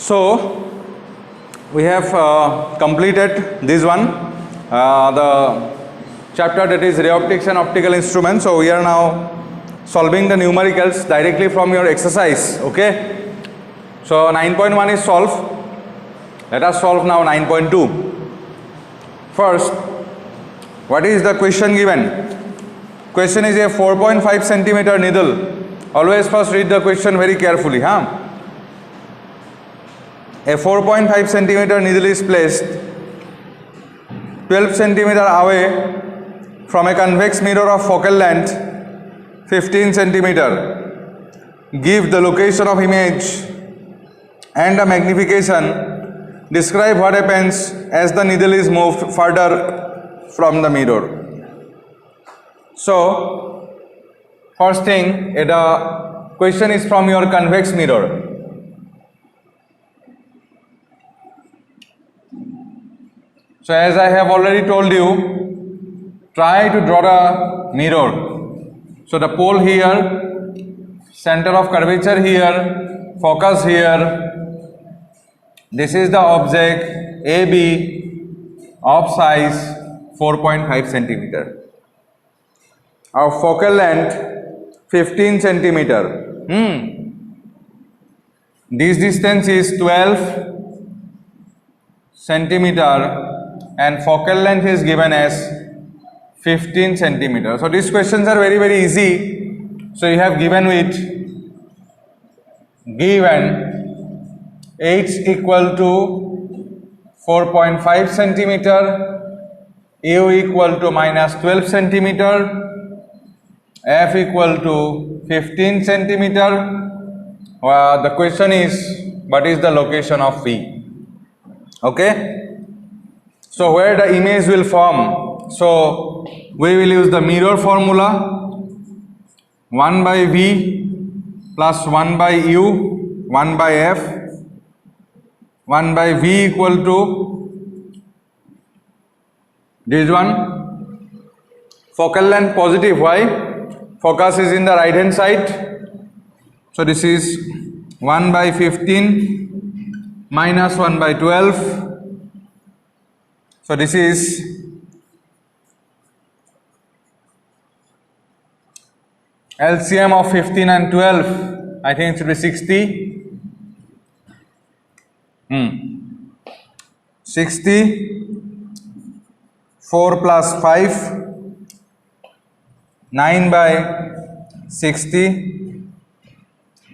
So we have completed this one, the chapter that is ray optics and optical instruments. So we are now solving the numericals directly from your exercise. Okay, so 9.1 is solved. Let us solve now 9.2. First, what is the question given? Question is a 4.5 centimeter needle. Always first read the question very carefully. A 4.5 centimeter needle is placed 12 centimeter away from a convex mirror of focal length 15 centimeter. Give the location of image and the magnification. Describe what happens as the needle is moved further from the mirror. So, first thing, the question is from your convex mirror. So, as I have already told you, try to draw the mirror. So, the pole here, center of curvature here, focus here. This is the object AB of size 4.5 centimeter. Our focal length 15 centimeter. This distance is 12 centimeter and focal length is given as 15 centimeter. So these questions are very easy. So you have given h equal to 4.5 centimeter, u equal to minus 12 centimeter, f equal to 15 centimeter. The question is, what is the location of V? Okay. So where the image will form? So we will use the mirror formula. 1 by V plus 1 by U, 1 by F. 1 by V equal to this one. Focal length positive. Why? Focus is in the right hand side. So this is 1 by 15 minus 1 by 12. So this is LCM of 15 and 12. I think it should be 60. 60. 4 plus 5. 9 by 60.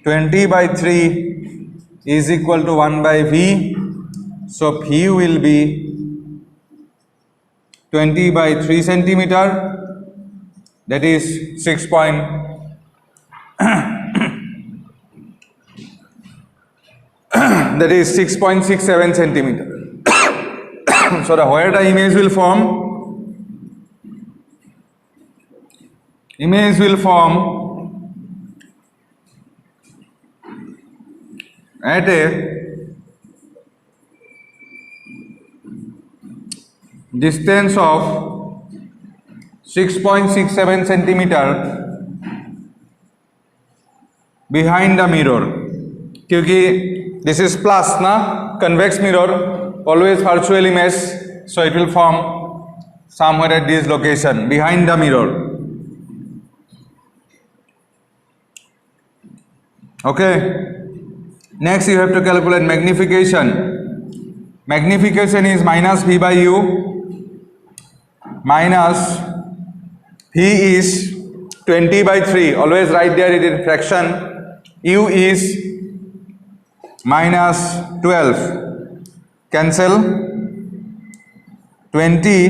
20 by 3 is equal to 1 by V. So V will be 20 by 3 centimeter. That is 6. That is 6.67 centimeter. So where the image will form? Image will form at a distance of 6.67 centimeter behind the mirror. क्योंकि this is plus na, convex mirror, always virtual image, so it will form somewhere at this location behind the mirror. Okay. Next you have to calculate magnification. Magnification is minus V by U. Minus V is 20 by 3. Always write there it in fraction. U is minus 12. Cancel. 20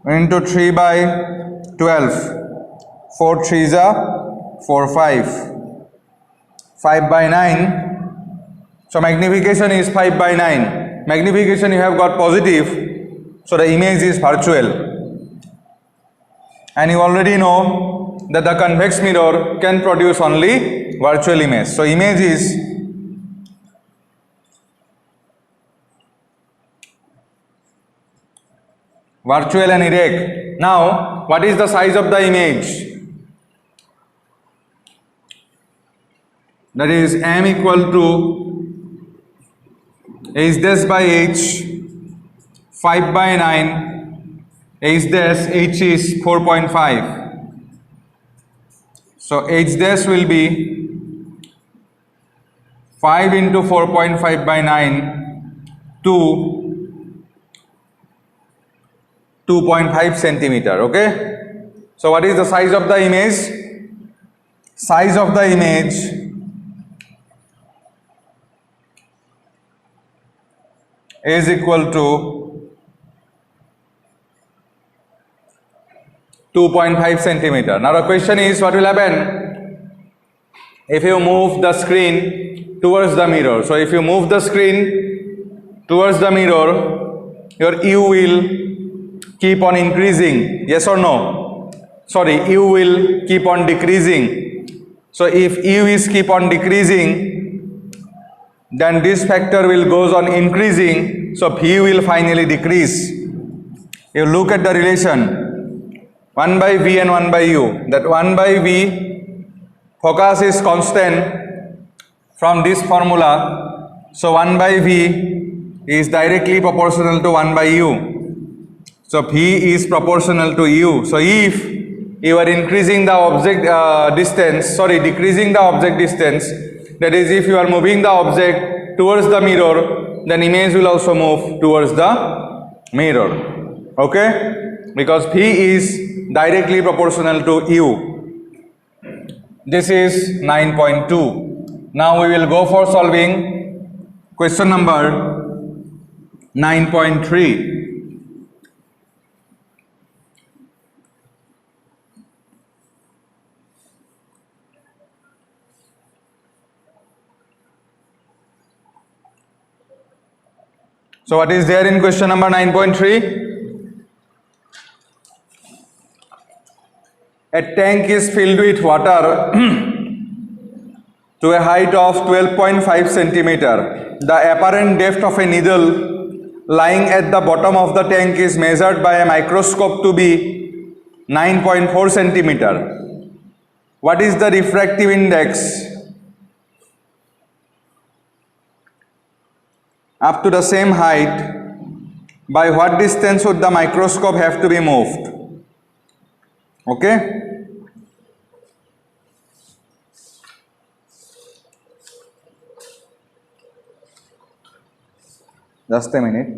into 3 by 12. 4 3s are 4 5. 5 by 9. So magnification is 5 by 9. Magnification you have got positive. So the image is virtual. And you already know that the convex mirror can produce only virtual image. So image is virtual and erect. Now, what is the size of the image? That is m equal to h dash by h 5 by 9, h dash h is 4.5. So h dash will be 5 into 4.5 by 9 to 2.5 centimeter. Okay. So what is the size of the image? Size of the image is equal to 2.5 centimeter. Now the question is, what will happen if you move the screen towards the mirror? So if you move the screen towards the mirror, your U will keep on increasing, yes or no? Sorry, U will keep on decreasing. So if U is keep on decreasing, then this factor will goes on increasing, so V will finally decrease. You look at the relation 1 by V and 1 by U. That 1 by V, focus is constant from this formula. So 1 by V is directly proportional to 1 by U. So V is proportional to U. So if you are increasing the object decreasing the object distance, that is, if you are moving the object towards the mirror, then image will also move towards the mirror. Okay? Because V is directly proportional to U. This is 9.2. Now we will go for solving question number 9.3. So what is there in question number 9.3? A tank is filled with water to a height of 12.5 centimeter. The apparent depth of a needle lying at the bottom of the tank is measured by a microscope to be 9.4 centimeter. What is the refractive index up to the same height? By what distance would the microscope have to be moved? Okay. Just a minute.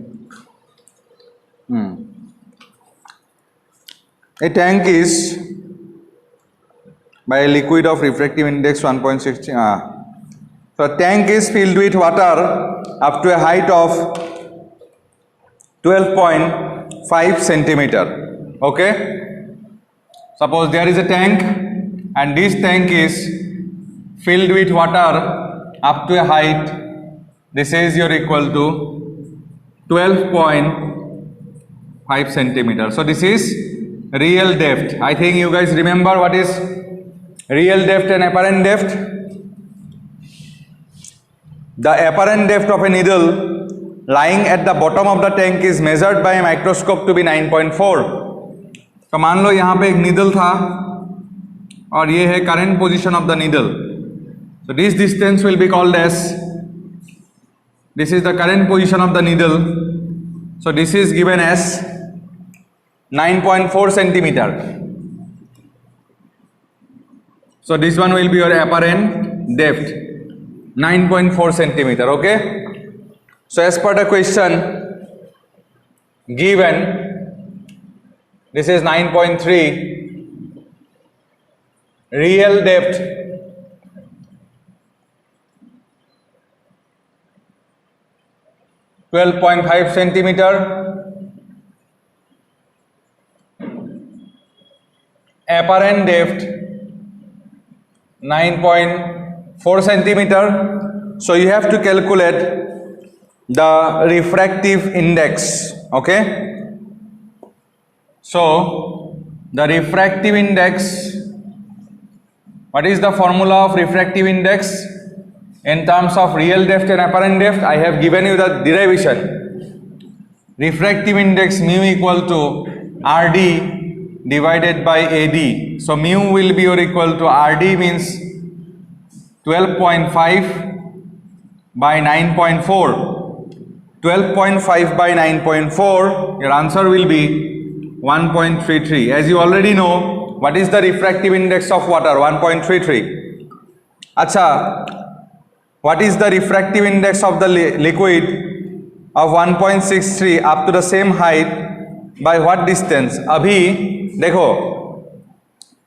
A tank is by a liquid of refractive index 1.6. So a tank is filled with water up to a height of 12.5 centimeter. Okay. Suppose there is a tank and this tank is filled with water up to a height, this is your equal to 12.5 centimeter. So this is real depth. I think you guys remember what is real depth and apparent depth. The apparent depth of a needle lying at the bottom of the tank is measured by a microscope to be 9.4. तो मान लो यहाँ पे एक needle था और ये है current position of the needle. So this distance will be called as, this is the current position of the needle. So this is given as 9.4 centimeter. So this one will be your apparent depth, 9.4 centimeter. Okay. So as per the question given, this is 9.3. Real depth (12.5 centimeter). Apparent depth 9.4 centimeter. So you have to calculate the refractive index. Okay. So the refractive index, what is the formula of refractive index in terms of real depth and apparent depth? I have given you the derivation. Refractive index mu equal to RD divided by AD. So mu will be equal to RD means 12.5 by 9.4. 12.5 by 9.4, your answer will be 1.33. As you already know, what is the refractive index of water? 1.33. Acha, what is the refractive index of the liquid of 1.63 up to the same height by what distance? अभी देखो,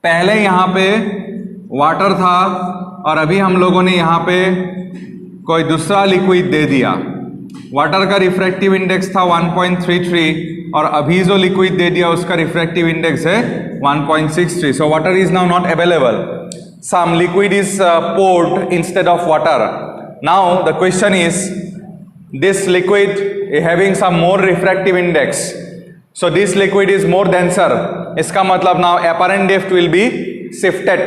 पहले यहाँ पे water था और अभी हम लोगों ने यहाँ पे कोई दूसरा लिक्विड दे दिया. वाटर का रिफ्रैक्टिव इंडेक्स था 1.33 और अभी जो लिक्विड दे दिया उसका रिफ्रैक्टिव इंडेक्स है 1.63. So water is now not available. Some liquid is poured instead of water. Now the question is, this liquid is having some more refractive index, so this liquid is more denser. इसका मतलब now apparent depth will be shifted.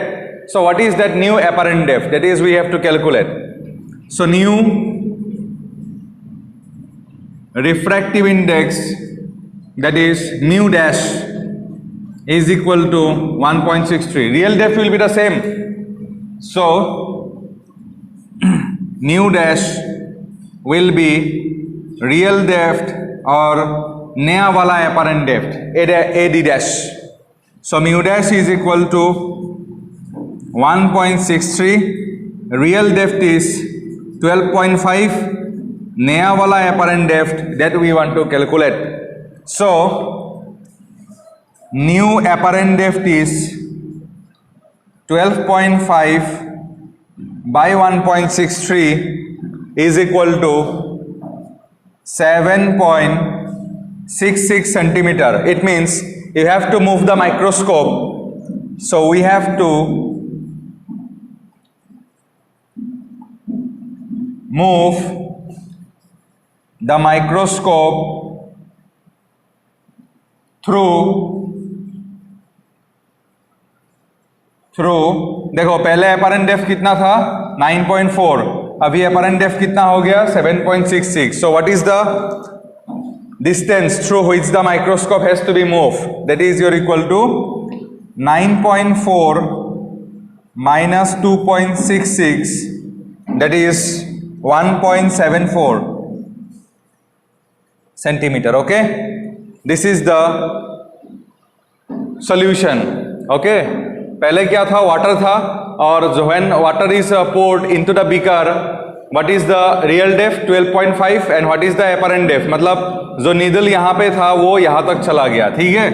So what is that new apparent depth? That is, we have to calculate. So new refractive index, that is mu dash, is equal to 1.63. Real depth will be the same. So mu dash will be real depth or नया वाला apparent depth AD dash. So mu dash is equal to 1.63. real depth is 12.5. नया वाला apparent depth that we want to calculate. So new apparent depth is 12.5 by 1.63 is equal to 7.66 centimeter. It means you have to move the microscope. So we have to move the microscope through देखो, पहले apparent depth कितना था 9.4, अभी apparent depth कितना हो गया 7.66. So what is the distance through which the microscope has to be moved? That is, you're equal to 9.4 minus 2.66, that is 1.74 centimeter. Okay, this is the solution. Okay, पहले क्या था, water था, और जो when water is poured into the beaker, what is the real depth? 12.5. and what is the apparent depth? मतलब जो needle यहाँ पे था वो यहाँ तक चला गया. ठीक है,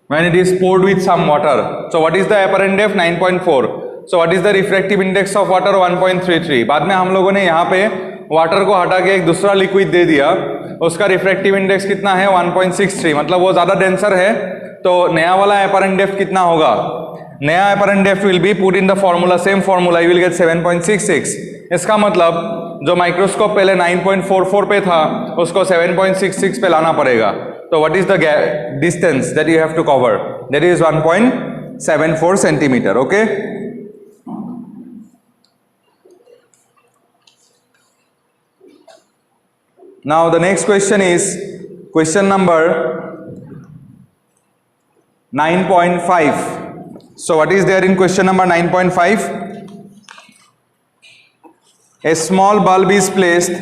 when it is poured with some water. So what is the apparent depth? 9.4. So what is the refractive index of water? 1.33. बाद में हम लोगों ने यहाँ पे वाटर को हटा के एक दूसरा लिक्विड दे दिया, उसका रिफ्रैक्टिव इंडेक्स कितना है 1.63, मतलब वो ज़्यादा डेंसर है. तो नया वाला apparent depth कितना होगा? नया apparent depth will be put in the formula, same formula, you will get 7.66. इसका मतलब जो माइक्रोस्कोप पहले 9.44 पे था उसको 7.66 पे लाना पड़ेगा. तो what is the distance that you have to cover? That is 1.74 centimeter. Okay. Now the next question is question number 9.5. So what is there in question number 9.5? A small bulb is placed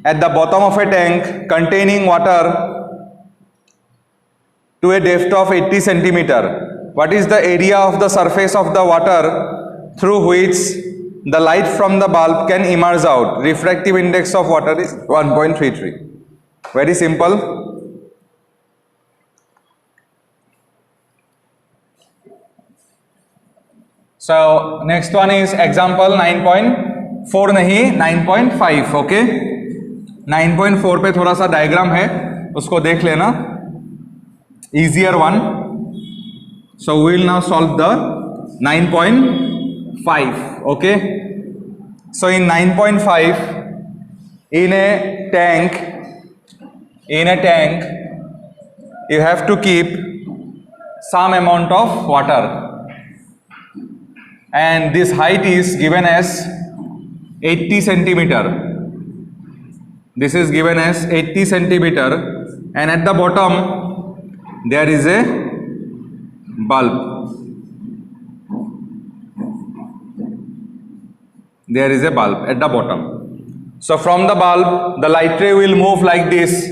at the bottom of a tank containing water to a depth of 80 centimeter. What is the area of the surface of the water through which the light from the bulb can emerge out? Refractive index of water is 1.33. Very simple. So next one is example 9.4 नहीं 9.5. Okay, 9.4 पे थोड़ा सा diagram है, उसको देख लेना, easier one. So we will now solve the 9.5. Okay, so in 9.5, in a tank you have to keep some amount of water, and this height is given as 80 centimeter. This is given as 80 centimeter, and at the bottom there is a bulb. There is a bulb at the bottom. So from the bulb, the light ray will move like this.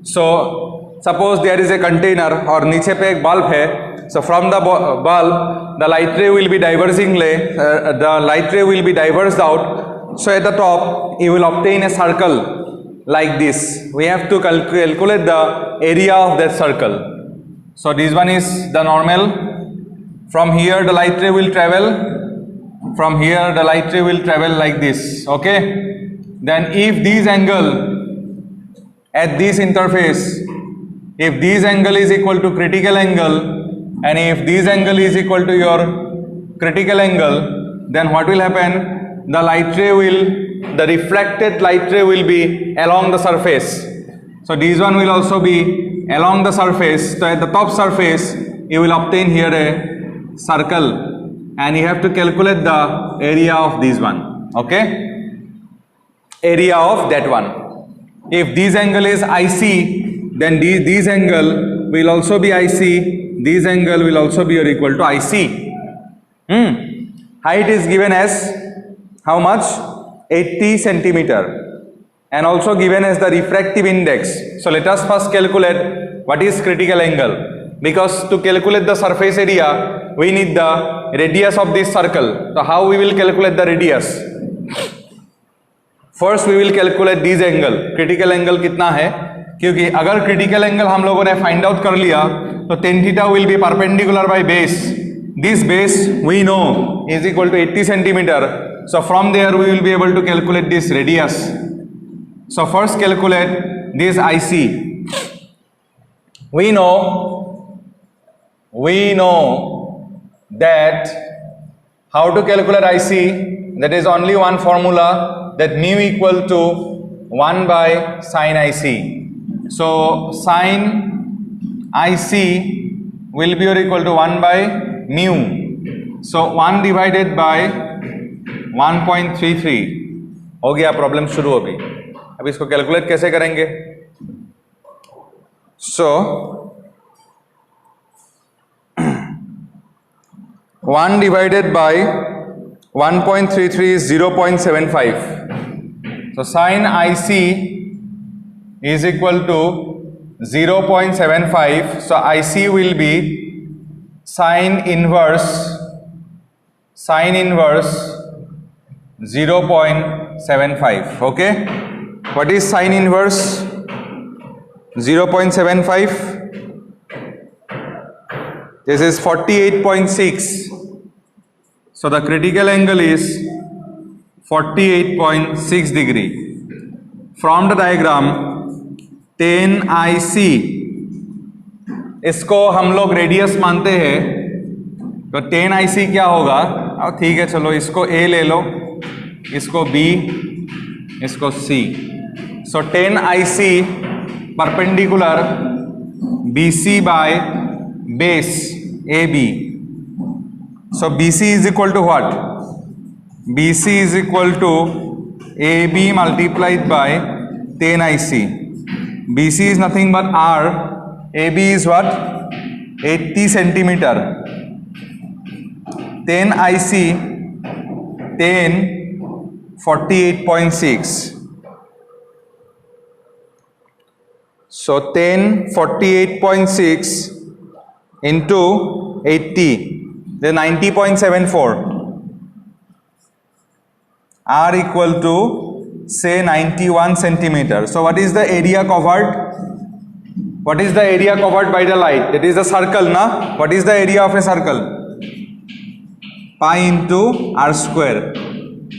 So suppose there is a container और नीचे पे एक bulb है. So from the bulb, the light ray will be diverged out. So at the top, you will obtain a circle like this. We have to calculate the area of that circle. So this one is the normal. From here the light ray will travel. From here the light ray will travel like this. Okay. Then if this angle at this interface, if this angle is equal to critical angle, and if this angle is equal to your critical angle, then what will happen? The refracted light ray will be along the surface. So this one will also be along the surface. So at the top surface, you will obtain here a circle, and you have to calculate the area of this one. Okay? Area of that one. If this angle is IC, then this angle will also be IC. This angle will also be or equal to IC. Height is given as how much? 80 centimeter, and also given as the refractive index. So let us first calculate what is critical angle, because to calculate the surface area we need the radius of this circle. So how we will calculate the radius? First we will calculate this angle. Critical angle कितना है? क्योंकि अगर critical angle हम लोगों ने find out कर लिया तो tan theta will be perpendicular by base. This base we know is equal to 80 centimeter. So from there we will be able to calculate this radius. So first calculate this IC. We know that how to calculate IC. That is only one formula, that mu equal to 1 by sin IC. So sin IC will be or equal to 1 by mu. So 1 divided by 1.33 हो गया. Problem शुरू होगी. अब इसको calculate कैसे करेंगे? सो 1 divided by 1.33 is 0.75. So sin IC is equal to 0.75. So IC will be sin inverse 0.75. Okay, what is sin inverse 0.75? This is 48.6. So the critical angle is 48.6 degree. From the diagram tan IC, इसको हम लोग radius मानते हैं, तो tan IC क्या होगा? अब ठीक है, चलो इसको A ले लो, इसको B, इसको C. So tan IC perpendicular BC by base AB. So BC is equal to what? BC is equal to AB multiplied by tan IC. BC is nothing but R. AB is what? 80 centimeter. Tan IC, tan 48.6. So tan 48.6 into 80, then 90.74. R equal to say 91 centimeter. So what is the area covered? What is the area covered by the light? That is the circle, na? What is the area of a circle? Pi into R square.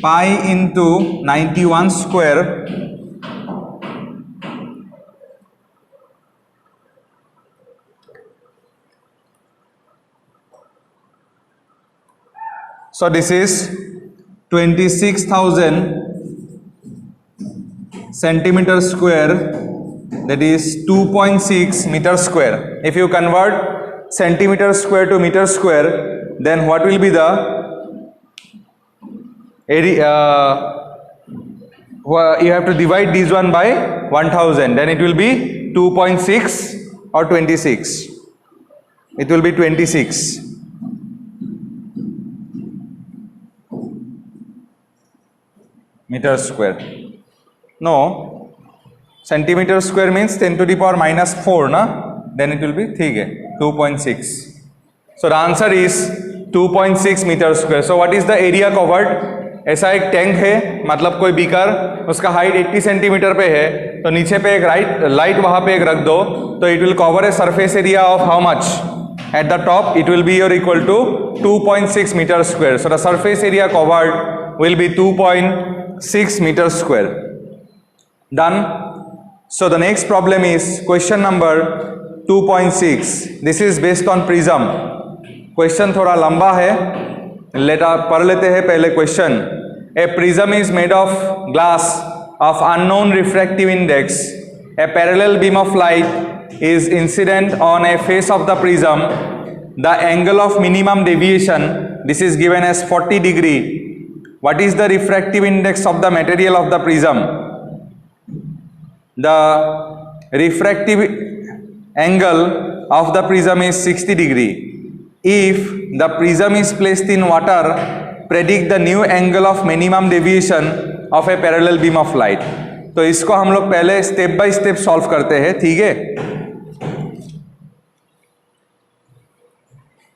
Pi into 91 square. So this is 26,000 centimeter square, that is 2.6 meter square. If you convert centimeter square to meter square, then what will be the area? You have to divide this one by 1000, then it will be 2.6 or 26. It will be 26. Meter square. No, centimeter square means 10 to the power minus 4 na, then it will be ठीक है 2.6. So the answer is 2.6 meter square. So what is the area covered? ऐसा एक tank है, मतलब कोई beaker, उसका height 80 centimetre पे है, तो नीचे पे एक लाइट वहां पे एक रख दो, तो it will cover a surface area of how much? At the top it will be your equal to 2.6 metre square. So the surface area covered will be 2.6 meter square. Done. So the next problem is question number 2.6. This is based on prism. Question थोड़ा लंबा है, पढ़ लेते हैं पहले question. A prism is made of glass of unknown refractive index. A parallel beam of light is incident on a face of the prism. The angle of minimum deviation, this is given as 40 degree. What is the refractive index of the material of the prism? The refractive angle of the prism is 60 degree. If the prism is placed in water, predict the new angle of minimum deviation of a parallel beam of light. तो इसको हम लोग पहले step by step solve करते हैं, ठीक है.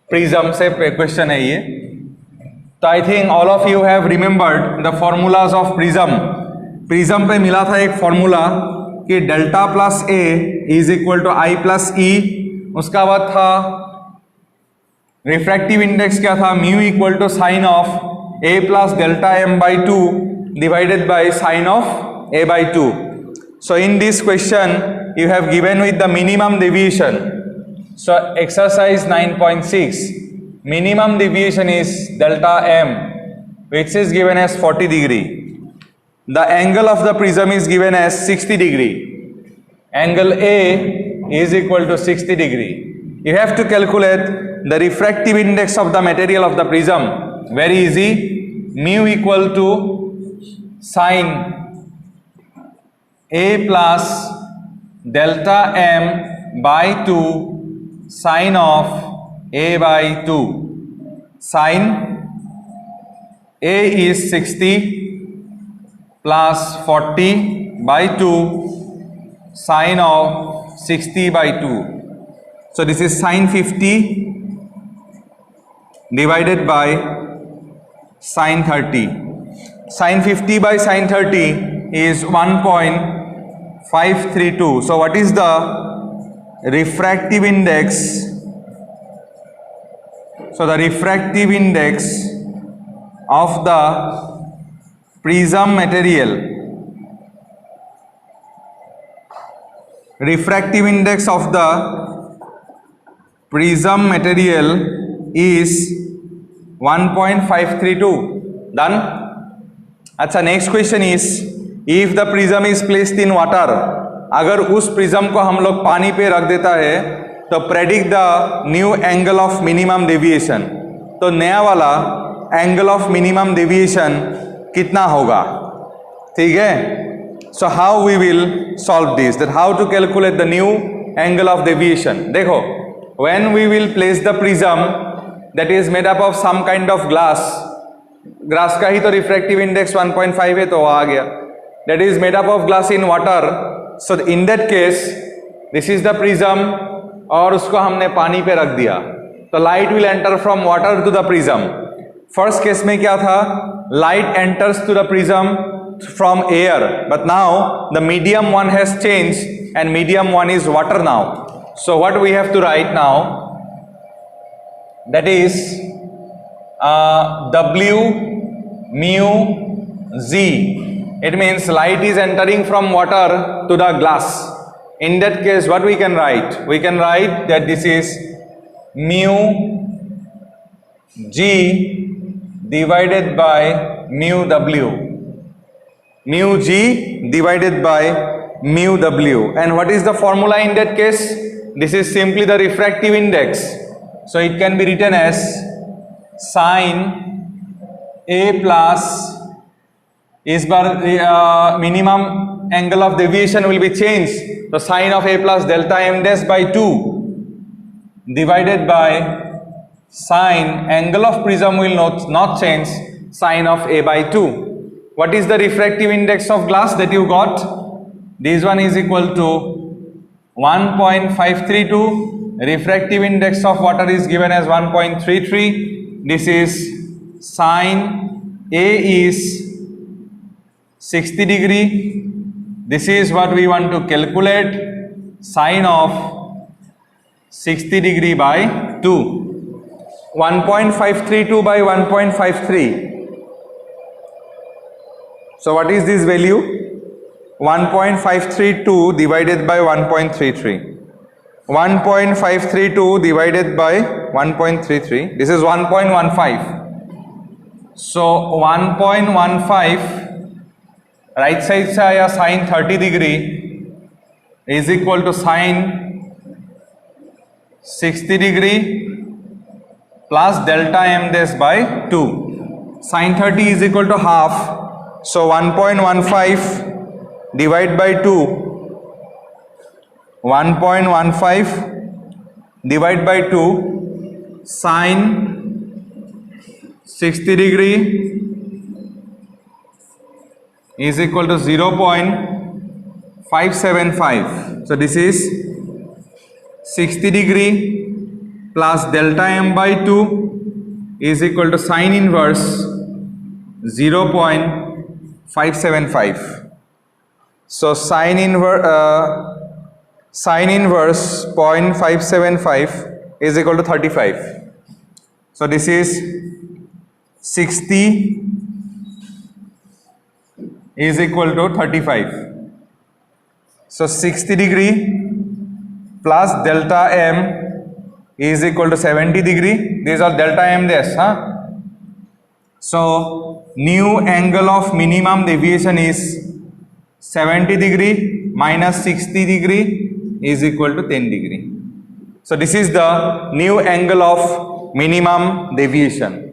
Prism से क्वेश्चन है ये. तो I think all of you have remembered the formulas of prism. Prism पे मिला था एक फॉर्मूला कि delta plus A is equal to I plus E. उसका बाद था रिफ्रैक्टिव इंडेक्स क्या था? Mu equal to sine of A plus delta M by 2 divided by sine of A by 2. So in this question you have given with the minimum deviation. So exercise 9.6, minimum deviation is delta m, which is given as 40 degree. The angle of the prism is given as 60 degree. Angle A is equal to 60 degree. You have to calculate the refractive index of the material of the prism. Very easy. Mu equal to sine A plus delta m by 2 sine of A by 2. Sine A is 60 plus 40 by 2 sine of 60 by 2. So this is sine 50 divided by sine 30. Sine 50 by sine 30 is 1.532. So what is the refractive index? So the refractive index of the prism material, refractive index of the prism material is 1.532. Done. अच्छा, next question is if the prism is placed in water. अगर उस prism को हम लोग पानी पे रख देता है तो predict the new angle of minimum deviation. तो नया वाला एंगल ऑफ मिनिमम डेविएशन कितना होगा? ठीक है. So how we will solve this, that how to calculate the new angle of deviation. देखो, when we will place the prism that is made up of some kind of glass का ही तो refractive index 1.5 है, तो आ गया. That is made up of glass in water. So in that case this is the prism और उसको हमने पानी पे रख दिया, तो light will enter from water to the prism. First case में क्या था? Light enters to the prism from air, but now the medium one has changed and medium one is water now. So what we have to write now, that is W mu Z. It means light is entering from water to the glass. In that case, what we can write? We can write that this is mu G divided by mu W. Mu G divided by mu W. And what is the formula in that case? This is simply the refractive index. So it can be written as sine A plus, इस बार minimum angle of deviation will be change, तो sine of A plus delta M dash by 2 divided by sine angle of prism will not change, sine of A by 2. what is the refractive index of glass that you got? This one is equal to 1.532. Refractive index of water is given as 1.33. This is sine A is 60 degree. This is what we want to calculate, sine of 60 degree by 2. 1.532 by 1.53. So what is this value? 1.532 divided by 1.33. 1.532 divided by 1.33. This is 1.15. So 1.15 right side से आया sin 30 degree is equal to sin 60 degree plus delta m dash by 2. Sin 30 is equal to half. So 1.15 divide by 2. 1.15 divide by 2. Sin 60 degree is equal to 0.575. So this is 60 degree plus delta m by 2 is equal to sine inverse 0.575. So sine inverse 0.575 is equal to 35. So this is 60 is equal to 35. So 60 degree plus delta m is equal to 70 degree. These are delta m dash, huh? So new angle of minimum deviation is 70 degree minus 60 degree is equal to 10 degree. So this is the new angle of minimum deviation.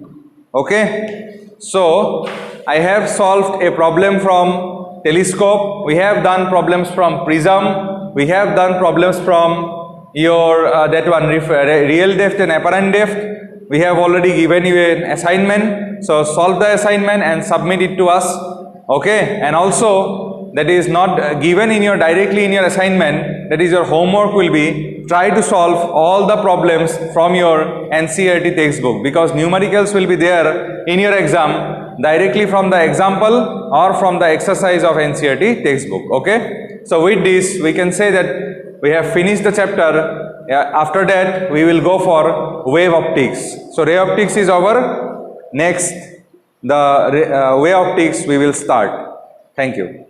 Okay, so I have solved a problem from telescope, we have done problems from prism, we have done problems from your real depth and apparent depth. We have already given you an assignment, so solve the assignment and submit it to us. Okay, and also that is not given in your directly in your assignment, that is your homework will be try to solve all the problems from your NCERT textbook, because numericals will be there in your exam directly from the example or from the exercise of NCERT textbook. Okay, so with this we can say that we have finished the chapter. After that we will go for wave optics. So ray optics is our next, the wave optics we will start. Thank you.